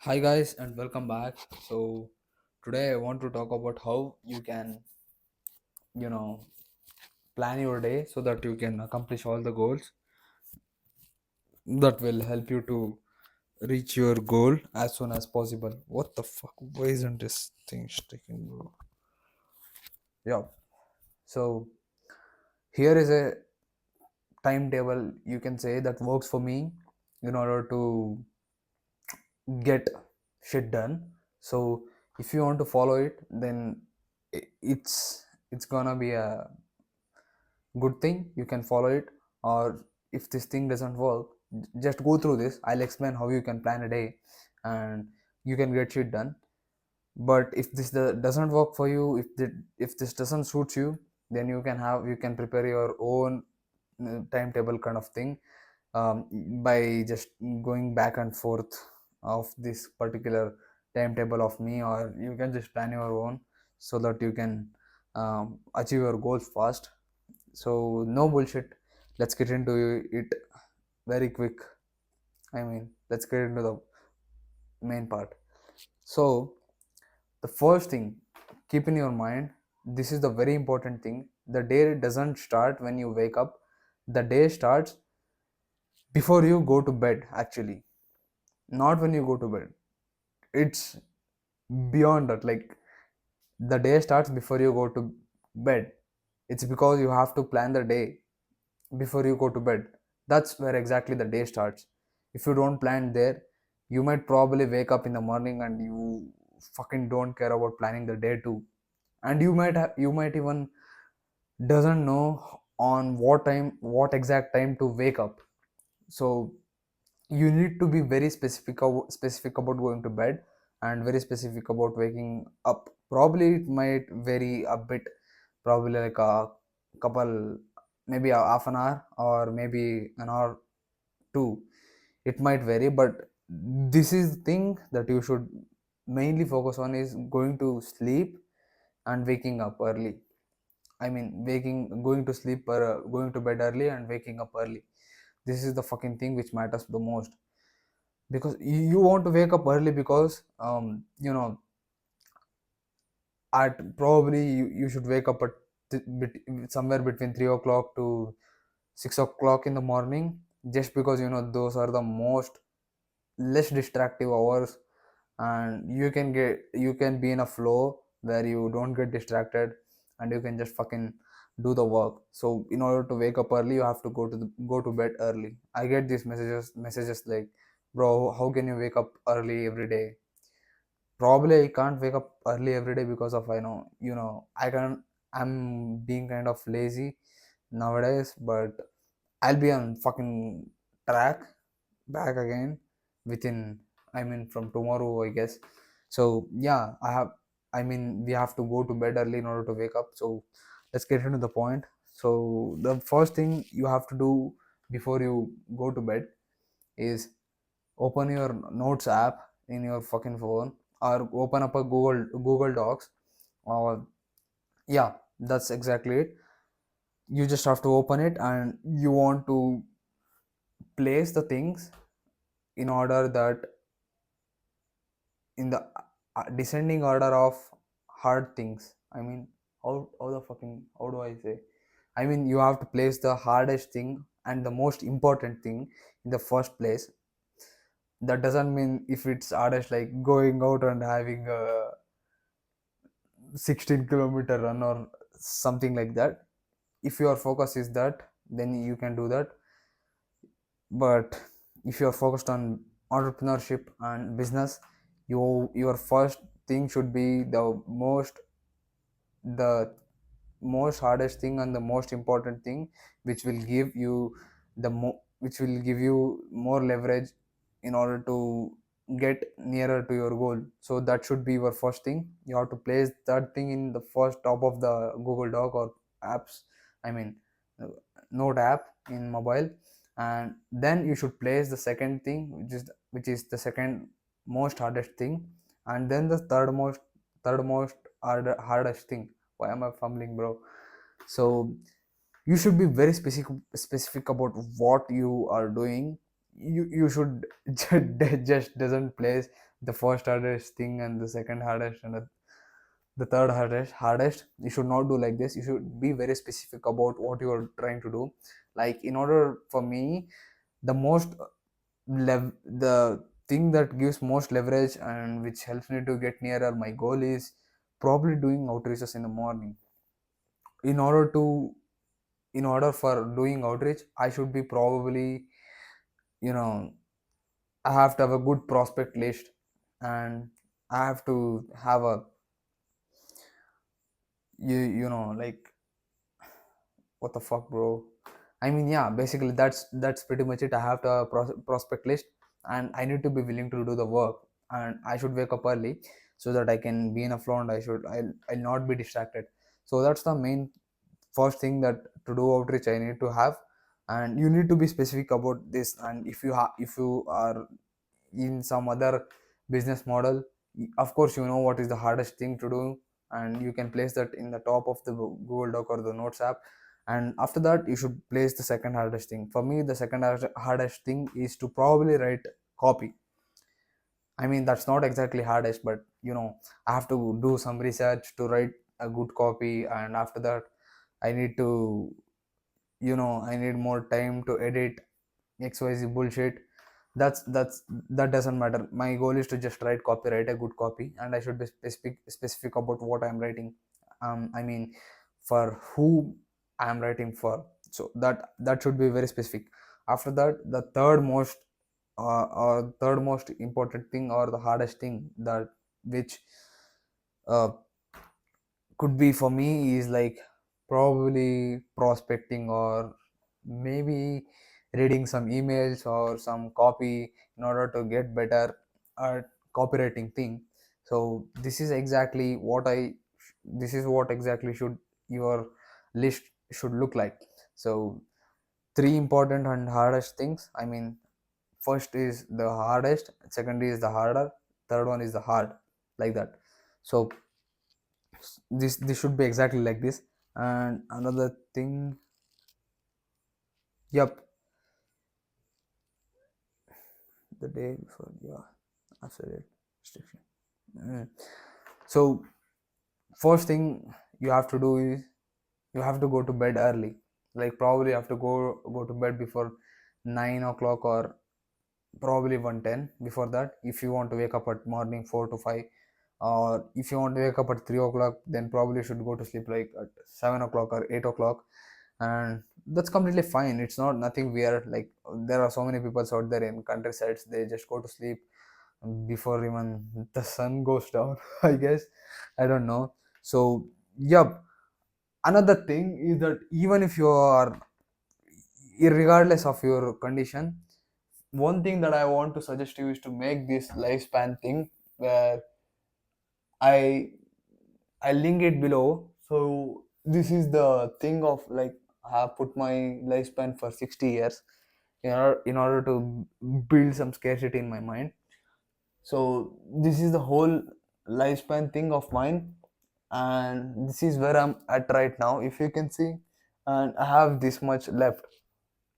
Hi guys and welcome back. Today I want to talk about how you can, you know, plan your day so that you can accomplish all the goals that will help you to reach your goal as soon as possible. What the fuck? Why isn't this thing sticking, bro? Yeah. So here is a timetable you can say that works for me in order to get shit done. So if you want to follow it, then it's gonna be a good thing. You can follow it, or if this thing doesn't work, just go through this. I'll explain how you can plan a day and you can get shit done. But if doesn't work for you, if this doesn't suit you, then you can prepare your own timetable kind of thing, um, by just going back and forth of this particular timetable of me, or you can just plan your own so that you can achieve your goals fast. So no bullshit, let's get into it very quick. Let's get into the main part. So the first thing, keep in your mind, this is the very important thing: the day doesn't start when you wake up. The day starts before you go to bed, actually, not when you go to bed. It's beyond that. Like, the day starts before you go to bed. It's because you have to plan the day before you go to bed. That's where exactly the day starts. If you don't plan there, you might probably wake up in the morning and you fucking don't care about planning the day too. And you might even doesn't know on what exact time to wake up. So you need to be very specific about going to bed, and very specific about waking up. Probably it might vary a bit, probably like a couple, maybe a half an hour or maybe an hour too. It might vary, but this is the thing that you should mainly focus on, is going to sleep and waking up early. Waking going to sleep or going to bed early and waking up early. This is the fucking thing which matters the most, because you want to wake up early because at probably you should wake up at somewhere between 3 o'clock to 6 o'clock in the morning, just because those are the most less distractive hours, and you can be in a flow where you don't get distracted, and you can just fucking do the work. So in order to wake up early, you have to go to bed early. I get these messages like, bro, how can you wake up early every day? Probably I can't wake up early every day because of, I know, I can't. I'm being kind of lazy nowadays, but I'll be on fucking track back again within, from tomorrow, I guess. So yeah, we have to go to bed early in order to wake up. So let's get into the point. So the first thing you have to do before you go to bed is open your notes app in your fucking phone, or open up a Google Docs, or yeah, that's exactly it. You just have to open it, and you want to place the things in order that, in the descending order of hard things. How do I say? You have to place the hardest thing and the most important thing in the first place. That doesn't mean if it's hardest, like going out and having a 16-kilometer run or something like that. If your focus is that, then you can do that. But if you are focused on entrepreneurship and business, your first thing should be the most hardest thing and the most important thing, which will give you which will give you more leverage in order to get nearer to your goal. So that should be your first thing. You have to place that thing in the first top of the Google Doc or apps, I mean uh, note app in mobile. And then you should place the second thing, which is the second most hardest thing. And then the hardest thing. Why am I fumbling, bro? So you should be very specific about what you are doing. You should just doesn't place the first hardest thing and the second hardest and the third hardest. You should not do like this. You should be very specific about what you are trying to do. Like, in order for me, the most the thing that gives most leverage and which helps me to get nearer my goal is probably doing outreaches in the morning. In order to in order for doing outreach, I should be probably, you know, I have to have a good prospect list, and I have to have a, you know, like, what the fuck, bro. I mean, yeah, basically that's pretty much it. I have to have a prospect list, and I need to be willing to do the work, and I should wake up early so that I can be in a flow, and I'll not be distracted. So that's the main first thing, that to do outreach I need to have. And you need to be specific about this. And if you are in some other business model, of course you know what is the hardest thing to do, and you can place that in the top of the Google Doc or the Notes app. And after that, you should place the second hardest thing. For me, the second hardest thing is to probably write copy. I mean, that's not exactly hardest, but I have to do some research to write a good copy. And after that, I need to, I need more time to edit XYZ bullshit. That doesn't matter. My goal is to just write a good copy, and I should be specific about what I'm writing. I mean, for who I'm writing for. So that should be very specific. After that, the third most important thing, or the hardest thing, that which uh, could be for me, is like probably prospecting, or maybe reading some emails or some copy in order to get better at copywriting thing. So this is what exactly should your list should look like. So three important and hardest things. I mean, first is the hardest, second is the harder, third one is the hard, like that. So this should be exactly like this. And another thing, yep, the day before, yeah, absolute restriction. Mm. So first thing you have to do is you have to go to bed early. Like, probably you have to go to bed before 9 o'clock, or probably 1:10 before that, if you want to wake up at morning 4 to 5. Or if you want to wake up at 3 o'clock, then probably should go to sleep like at 7 o'clock or 8 o'clock. And that's completely fine. It's not nothing weird. Like, there are so many people out there in countrysides, they just go to sleep before even the sun goes down. I guess, I don't know. So, yep. Another thing is that even if you are, regardless of your condition, one thing that I want to suggest you is to make this lifespan thing, where I I link it below. So this is the thing of, like, I have put my lifespan for 60 years in order to build some scarcity in my mind. So this is the whole lifespan thing of mine, and this is where I'm at right now, if you can see. And I have this much left.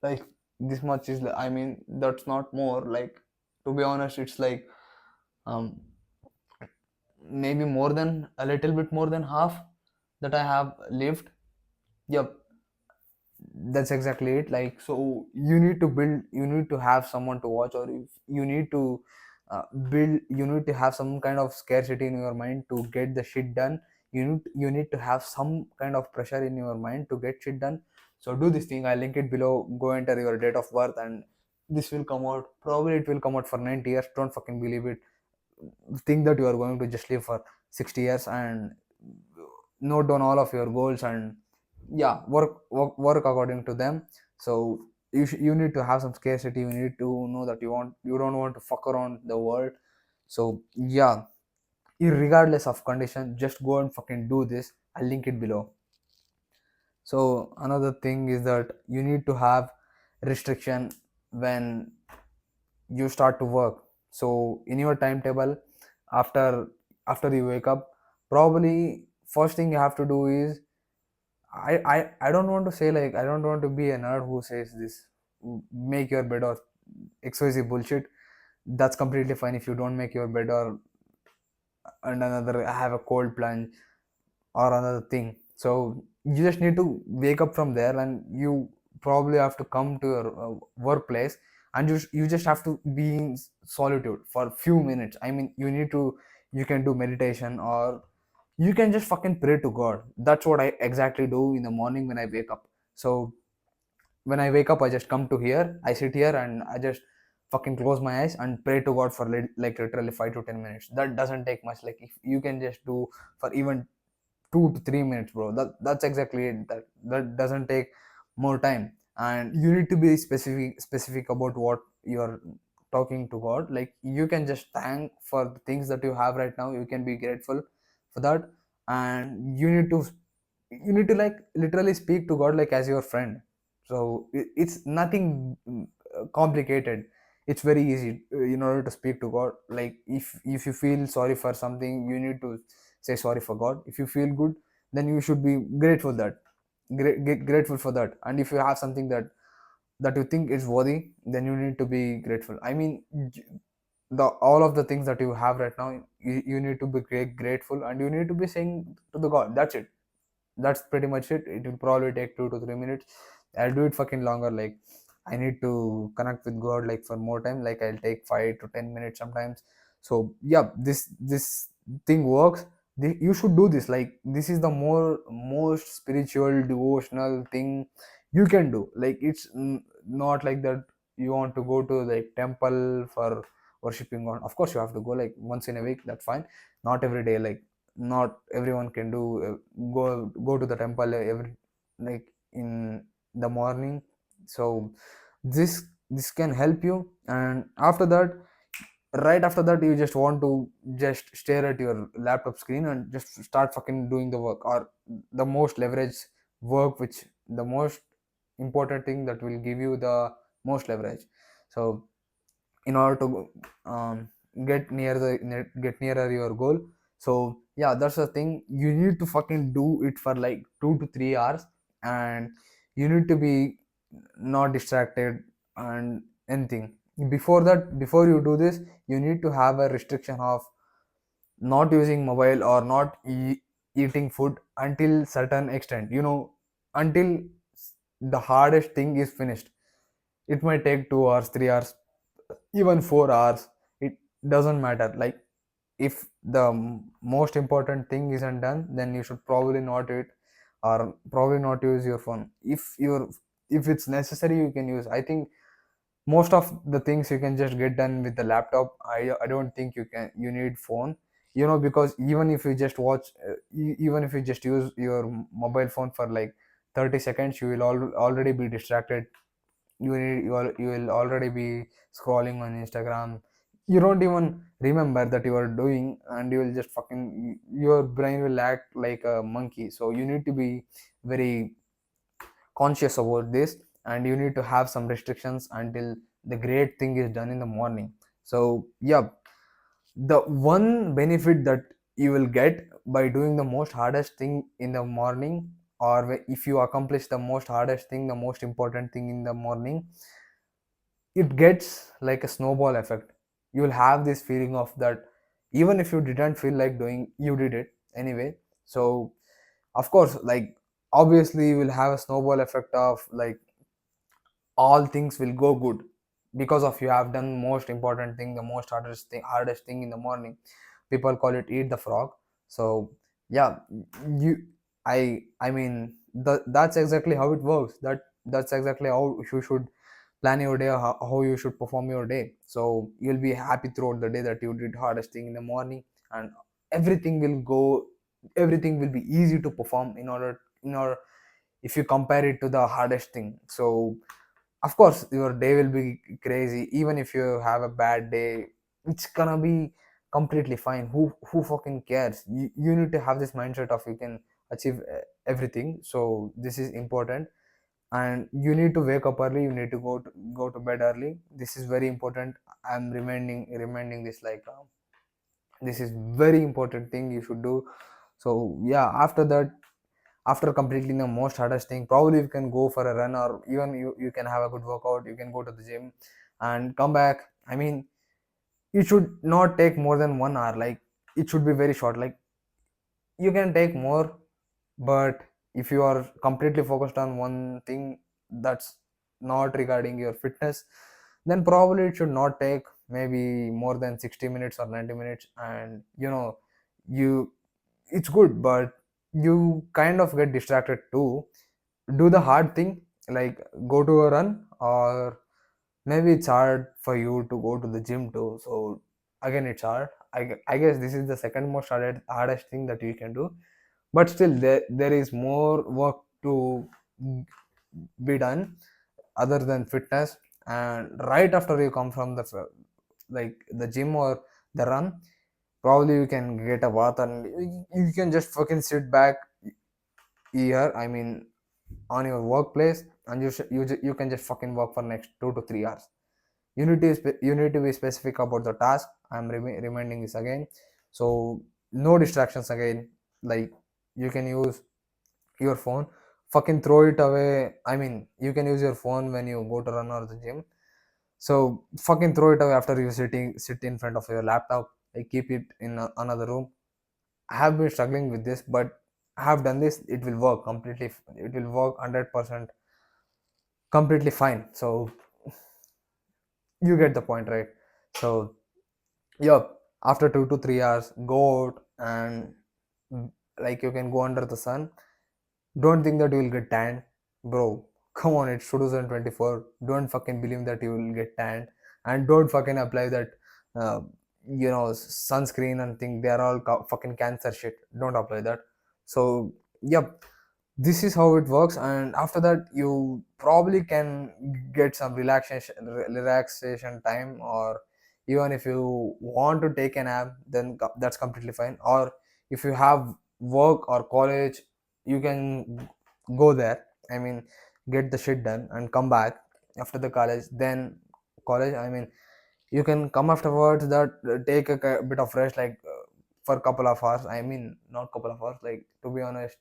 Like, this much is, I mean, that's not more, like, to be honest, it's like, um maybe more than a little bit more than half that I have lived. Yep, that's exactly it. Like, so you need to have someone to watch, or if you need to you need to have some kind of scarcity in your mind to get the shit done. You need to have some kind of pressure in your mind to get shit done. So do this thing. I link it below. Go enter your date of birth, and this will come out. Probably it will come out for 90 years. Don't fucking believe it. Think that you are going to just live for 60 years, and note down all of your goals, and yeah, work according to them. So you need to have some scarcity. You need to know that you don't want to fuck around the world. So yeah, regardless of condition, just go and fucking do this. I'll link it below. So another thing is that you need to have restriction when you start to work. So in your timetable, after after you wake up, probably first thing you have to do is, I don't want to say, like, I don't want to be a nerd who says this, make your bed or XYZ bullshit. That's completely fine if you don't make your bed, or and another have a cold plunge or another thing. So you just need to wake up from there, and you probably have to come to your workplace, and you just have to be in solitude for a few minutes. I mean, you can do meditation, or you can just fucking pray to God. That's what I exactly do in the morning when I wake up. So when I wake up, I just come to here, I sit here, and I just fucking close my eyes and pray to God for like literally 5 to 10 minutes. That doesn't take much. Like if you can just do for even 2 to 3 minutes, bro. That's exactly it. That doesn't take more time, and you need to be specific about what you're talking to God. Like you can just thank for the things that you have right now. You can be grateful for that, and you need to like literally speak to God like as your friend. So it's nothing complicated. It's very easy in order to speak to God. Like if you feel sorry for something, you need to say sorry for God. If you feel good, then you should be grateful for that. And if you have something that you think is worthy, then you need to be grateful. I mean, the all of the things that you have right now, you need to be grateful, and you need to be saying to the God. That's it. That's pretty much it. It will probably take 2 to 3 minutes. I'll do it fucking longer. Like I need to connect with God like for more time. Like I'll take 5 to 10 minutes sometimes. So yeah, this thing works. You should do this. Like this is the most spiritual devotional thing you can do. Like it's not like that you want to go to like temple for worshiping God. Of course you have to go like once in a week. That's fine. Not every day. Like not everyone can do go to the temple every like in the morning. So this can help you, and after that, right after that, you just want to just stare at your laptop screen and just start fucking doing the work, or the most leverage work, which the most important thing that will give you the most leverage. So in order to get nearer your goal. So yeah, that's the thing. You need to fucking do it for like 2 to 3 hours, and you need to be not distracted and anything. Before that, before you do this, you need to have a restriction of not using mobile or not eating food until certain extent, until the hardest thing is finished. It might take 2 hours, 3 hours, even 4 hours. It doesn't matter. Like if the most important thing isn't done, then you should probably not eat, or probably not use your phone. If it's necessary, you can use. I think most of the things you can just get done with the laptop. I don't think you need phone, because even if you just watch even if you just use your mobile phone for like 30 seconds, you will already be distracted. You will already be scrolling on Instagram. You don't even remember that you are doing, and you will just fucking your brain will act like a monkey. So you need to be very conscious about this, and you need to have some restrictions until the great thing is done in the morning. So yeah, the one benefit that you will get by doing the most hardest thing in the morning, or if you accomplish the most hardest thing, the most important thing in the morning, it gets like a snowball effect. You will have this feeling of that even if you didn't feel like doing, you did it anyway. So of course, like obviously you will have a snowball effect of like all things will go good because of you have done most important thing, the most hardest thing in the morning. People call it eat the frog. So yeah, you I mean that's exactly how it works. That's exactly how you should plan your day, how you should perform your day. So you'll be happy throughout the day that you did hardest thing in the morning, and everything will go everything will be easy to perform in order if you compare it to the hardest thing. So of course your day will be crazy. Even if you have a bad day, it's gonna be completely fine. Who fucking cares? You need to have this mindset of you can achieve everything. So this is important, and you need to wake up early. You need to go to bed early. This is very important. I'm reminding this like this is very important thing you should do. So yeah, after that, after completing the most hardest thing, probably you can go for a run, or even you can have a good workout. You can go to the gym and come back. I mean, it should not take more than 1 hour. Like it should be very short. Like you can take more, but if you are completely focused on one thing that's not regarding your fitness, then probably it should not take maybe more than 60 minutes or 90 minutes. And you it's good, but you kind of get distracted too. Do the hard thing, like go to a run, or maybe it's hard for you to go to the gym too. So again, it's hard. I guess this is the second most hardest thing that you can do, but still there is more work to be done other than fitness. And right after you come from like the gym or the run, probably you can get a bath, and you can just fucking sit back here, I mean, on your workplace, and you can just fucking work for next 2 to 3 hours. You need to be specific about the task. I'm reminding this again. So no distractions again. Like you can use your phone, fucking throw it away. I mean, you can use your phone when you go to run or the gym. So fucking throw it away after you sit in front of your laptop. Like keep it in another room. I have been struggling with this, but I have done this. It will work completely. It will work 100% completely fine. So you get the point, right? So yep, after 2 to 3 hours, go out and like you can go under the sun. Don't think that you will get tanned, bro. Come on, it's 2024. Don't fucking believe that you will get tanned, and don't fucking apply that, uh, sunscreen and think they are all fucking cancer shit. Don't apply that. So yep, this is how it works. And after that, you probably can get some relaxation time, or even if you want to take a nap, then that's completely fine. Or if you have work or college, you can go there, I mean, get the shit done and come back after the college. Then college, I mean, you can come afterwards, that take a bit of rest, like for a couple of hours. I mean, not couple of hours, like to be honest,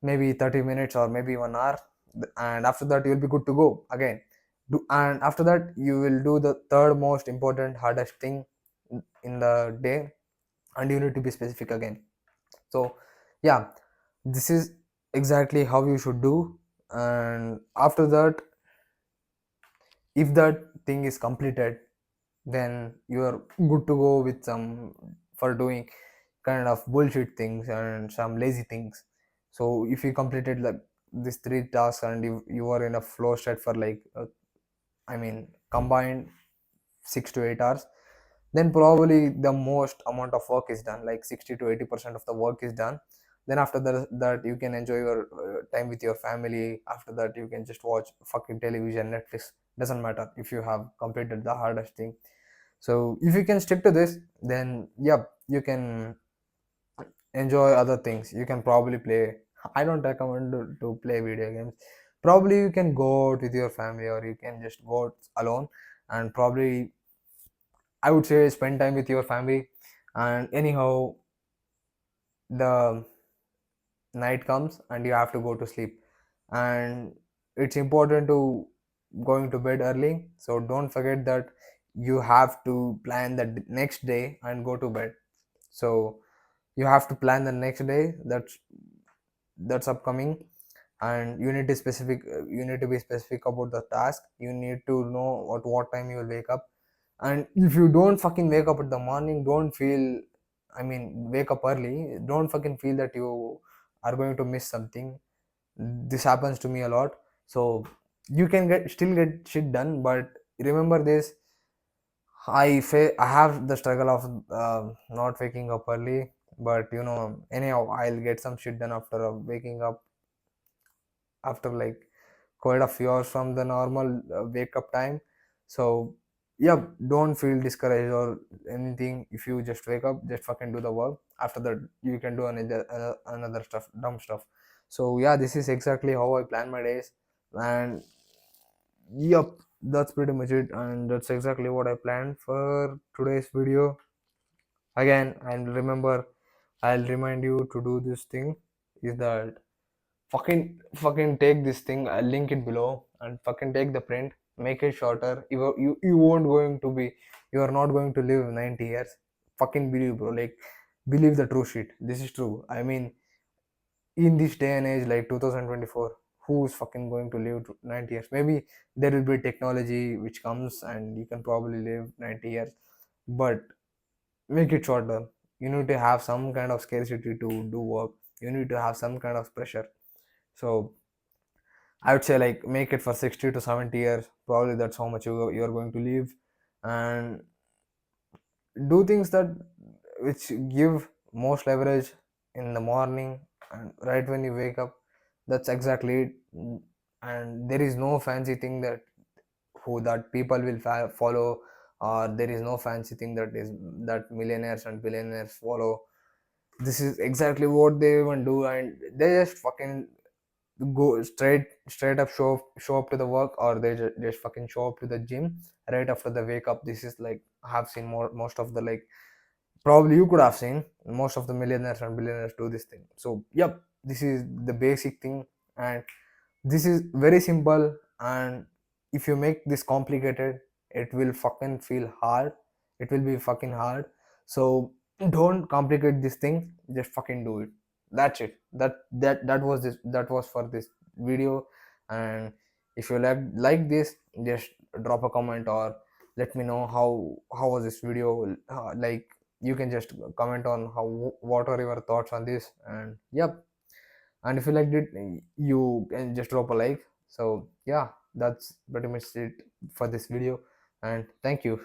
maybe 30 minutes or maybe 1 hour. And after that you'll be good to go again. And after that you will do the third most important hardest thing in the day, and you need to be specific again. So yeah, this is exactly how you should do. And after that, if that thing is completed, then you are good to go with some for doing kind of bullshit things and some lazy things. So if you completed like these three tasks, and you are in a flow state for like I mean combined 6 to 8 hours, then probably the most amount of work is done, like 60 to 80% of the work is done. Then after that you can enjoy your time with your family. After that you can just watch fucking television, Netflix, doesn't matter if you have completed the hardest thing. So if you can stick to this, then yep, you can enjoy other things. You can probably play. I don't recommend to play video games. Probably you can go out with your family, or you can just go out alone. And probably I would say spend time with your family. And anyhow, the night comes and you have to go to sleep, and it's important to going to bed early. So don't forget that you have to plan the next day and go to bed. So you have to plan the next day that's upcoming. And you need to be specific about the task. You need to know at what time you will wake up. And if you don't fucking wake up at the morning, don't feel, I mean, wake up early, don't fucking feel that you are going to miss something. This happens to me a lot. So you can still get shit done, but remember this, I have the struggle of not waking up early. But anyhow, I'll get some shit done after waking up after like quite a few hours from the normal wake up time. So yeah, don't feel discouraged or anything. If you just wake up, just fucking do the work. After that you can do another stuff, dumb stuff. So yeah, this is exactly how I plan my days. And yep, that's pretty much it, and that's exactly what I planned for today's video. Again, I'll remind you to do this thing, is that fucking take this thing, I'll link it below, and fucking take the print. make it shorter. You won't going to be, you are not going to live 90 years. Fucking believe, bro. Like, believe the true shit. This is true. I mean, in this day and age, like 2024, who's fucking going to live to 90 years? Maybe there will be technology which comes and you can probably live 90 years, but make it shorter. You need to have some kind of scarcity to do work. You need to have some kind of pressure. So I would say, like, make it for 60 to 70 years. Probably that's how much you're going to live. And do things that which give most leverage in the morning and right when you wake up. That's exactly it. And there is no fancy thing that who that people will follow, or there is no fancy thing that is that millionaires and billionaires follow. This is exactly what they even do, and they just fucking go straight up, show up to the work, or they just fucking show up to the gym right after they wake up. This is like, I have seen most of the, like, probably you could have seen most of the millionaires and billionaires do this thing. So yep, this is the basic thing, and this is very simple. And if you make this complicated, it will fucking feel hard. It will be fucking hard. So don't complicate this thing, just fucking do it. That's it. That was this, that was for this video. And if you like this, just drop a comment, or let me know how was this video. Like, you can just comment on how, what are your thoughts on this. And yep, and if you liked it, you can just drop a like. So yeah, that's pretty much it for this video, and thank you.